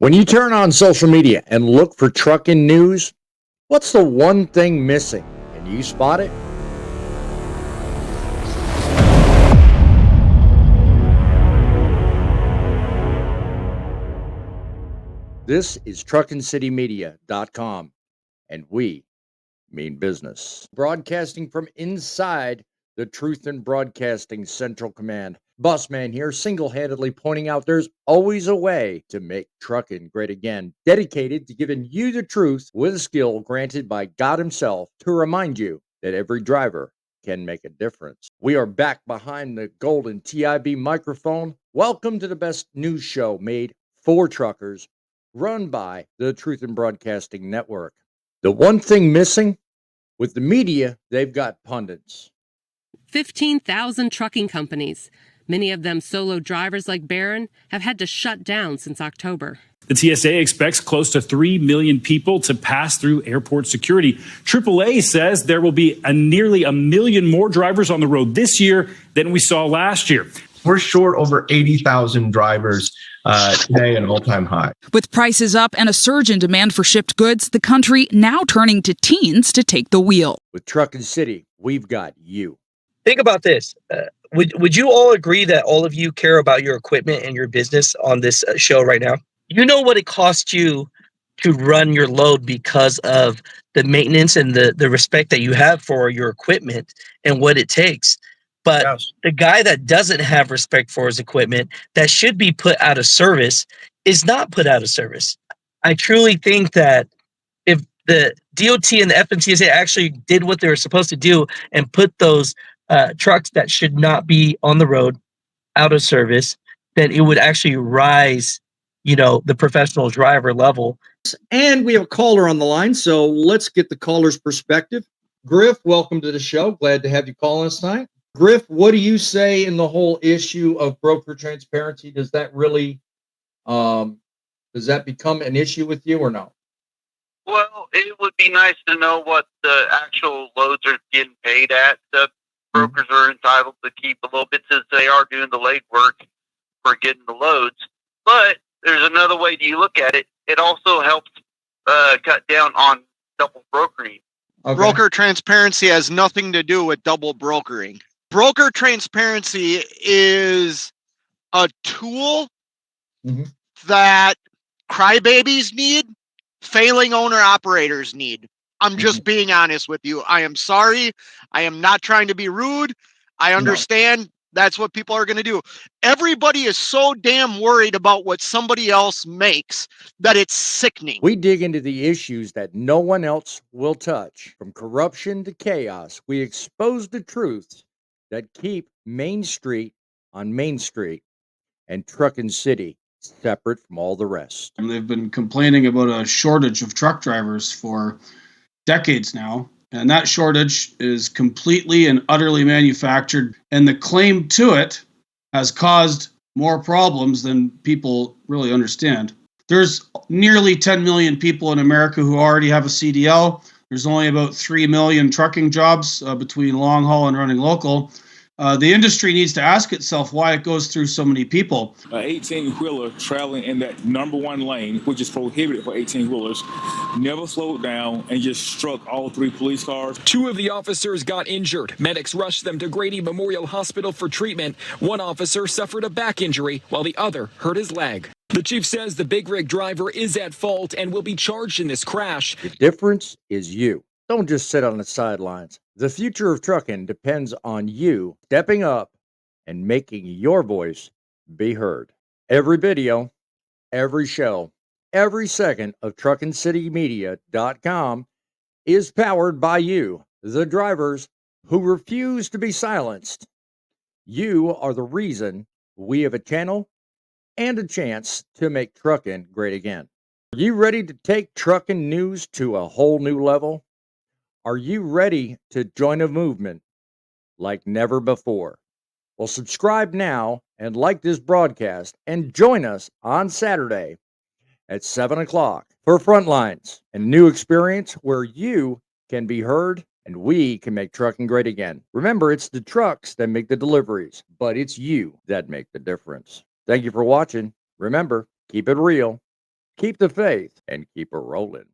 When you turn on social media and look for trucking news, what's the one thing missing? Can you spot it? This is truckincitymedia.com, and we mean business. Broadcasting from inside the Truth in Broadcasting Central Command. Bossman here, single-handedly pointing out there's always a way to make trucking great again. Dedicated to giving you the truth with a skill granted by God himself to remind you that every driver can make a difference. We are back behind the golden TIB microphone. Welcome to the best news show made for truckers, run by the Truth in Broadcasting Network. The one thing missing? With the media, they've got pundits. 15,000 trucking companies, many of them solo drivers like Barron, have had to shut down since October. The TSA expects close to 3 million people to pass through airport security. AAA says there will be nearly 1 million more drivers on the road this year than we saw last year. We're short over 80,000 drivers today, an all-time high. With prices up and a surge in demand for shipped goods, the country now turning to teens to take the wheel. With Truckin City, we've got you. Think about this. Would you all agree that all of you care about your equipment and your business on this show right now? You know what it costs you to run your load because of the maintenance and the respect that you have for your equipment and what it takes. But yes, the guy that doesn't have respect for his equipment, that should be put out of service, is not put out of service. I truly think that if the DOT and the FMCSA actually did what they were supposed to do and put those trucks that should not be on the road out of service, then it would actually rise, the professional driver level. And we have a caller on the line, so let's get the caller's perspective. Griff, welcome to the show. Glad to have you calling us tonight. Griff, what do you say in the whole issue of broker transparency? Does that really, does that become an issue with you or no? Well, it would be nice to know what the actual loads are getting paid at. The brokers are entitled to keep a little bit since they are doing the legwork for getting the loads. But there's another way you look at it. It also helps cut down on double brokering. Okay. Broker transparency has nothing to do with double brokering. Broker transparency is a tool that crybabies need, failing owner-operators need. I'm just being honest with you. I am sorry. I am not trying to be rude. I understand that's what people are going to do. Everybody is so damn worried about what somebody else makes that it's sickening. We dig into the issues that no one else will touch. From corruption to chaos, we expose the truths that keep Main Street on Main Street and Truckin City separate from all the rest. They've been complaining about a shortage of truck drivers for decades now, and that shortage is completely and utterly manufactured, and the claim to it has caused more problems than people really understand. There's nearly 10 million people in America who already have a CDL. There's only about 3 million trucking jobs between long haul and running local. The industry needs to ask itself why it goes through so many people. An 18-wheeler traveling in that number one lane, which is prohibited for 18-wheelers, never slowed down and just struck all 3 police cars. 2 of the officers got injured. Medics rushed them to Grady Memorial Hospital for treatment. 1 officer suffered a back injury, while the other hurt his leg. The chief says the big rig driver is at fault and will be charged in this crash. The difference is you. Don't just sit on the sidelines. The future of trucking depends on you stepping up and making your voice be heard. Every video, every show, every second of truckincitymedia.com is powered by you, the drivers who refuse to be silenced. You are the reason we have a channel and a chance to make trucking great again. Are you ready to take trucking news to a whole new level? Are you ready to join a movement like never before? Well, subscribe now and like this broadcast and join us on Saturday at 7 o'clock for Frontlines, a new experience where you can be heard and we can make trucking great again. Remember, it's the trucks that make the deliveries, but it's you that make the difference. Thank you for watching. Remember, keep it real Keep the faith and keep her rolling.